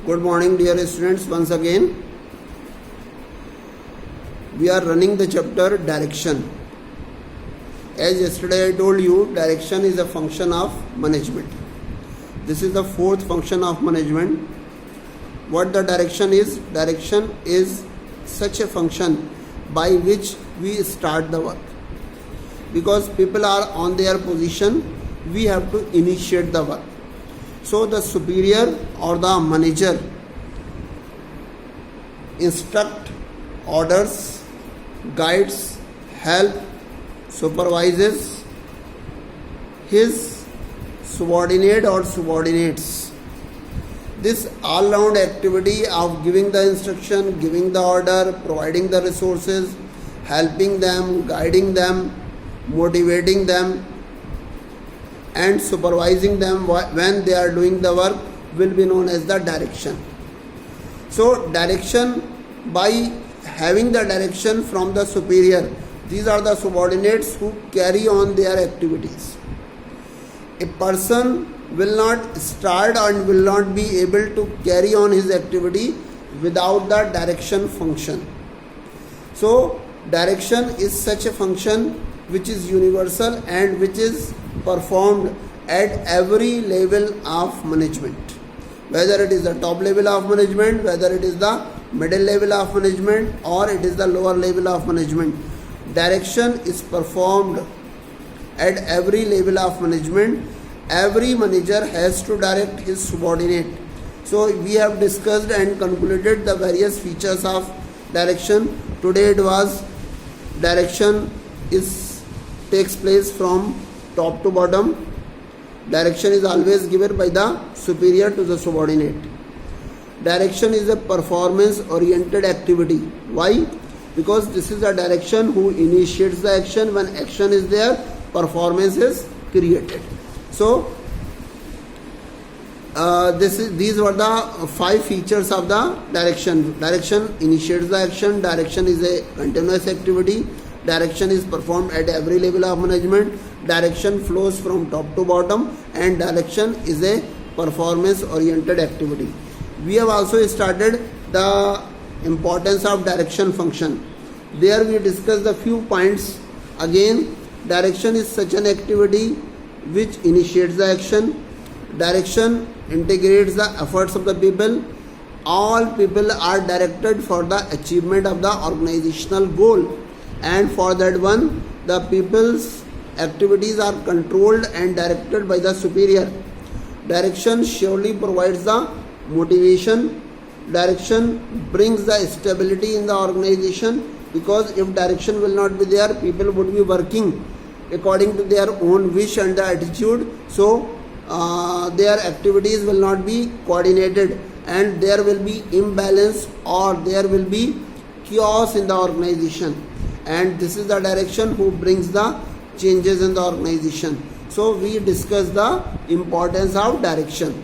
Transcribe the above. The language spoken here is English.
Good morning, dear students. Once again, we are running the chapter direction. As yesterday I told you, direction is a function of management. This is the fourth function of management. What the direction is? Direction is such a function by which we start the work. Because people are on their position, we have to initiate the work. So the superior or the manager instruct, orders, guides, help, supervises his subordinate or subordinates. This all-round activity of giving the instruction, giving the order, providing the resources, helping them, guiding them, motivating them, and supervising them when they are doing the work will be known as the direction. So direction, by having the direction from the superior, these are the subordinates who carry on their activities. A person will not start and will not be able to carry on his activity without the direction function. So direction is such a function which is universal and which is performed at every level of management. Whether it is the top level of management, whether it is the middle level of management, or it is the lower level of management, direction is performed at every level of management. Every manager has to direct his subordinate. So we have discussed and concluded the various features of direction. Today it was direction takes place from top to bottom. Direction is always given by the superior to the subordinate. Direction is a performance oriented activity. Why? Because this is a direction who initiates the action. When action is there, performance is created. So these were the 5 features of the direction. Direction initiates the action. Direction is a continuous activity. Direction is performed at every level of management. Direction flows from top to bottom, and direction is a performance oriented activity. We have also started the importance of direction function. There we discussed the few points. Again, direction is such an activity which initiates the action. Direction integrates the efforts of the people. All people are directed for the achievement of the organizational goal, and for that one, the people's activities are controlled and directed by the superior. Direction surely provides the motivation. Direction brings the stability in the organization, because if direction will not be there, people would be working according to their own wish and the attitude. So their activities will not be coordinated, and there will be imbalance or there will be chaos in the organization. And this is the direction who brings the changes in the organization. So we discussed the importance of direction.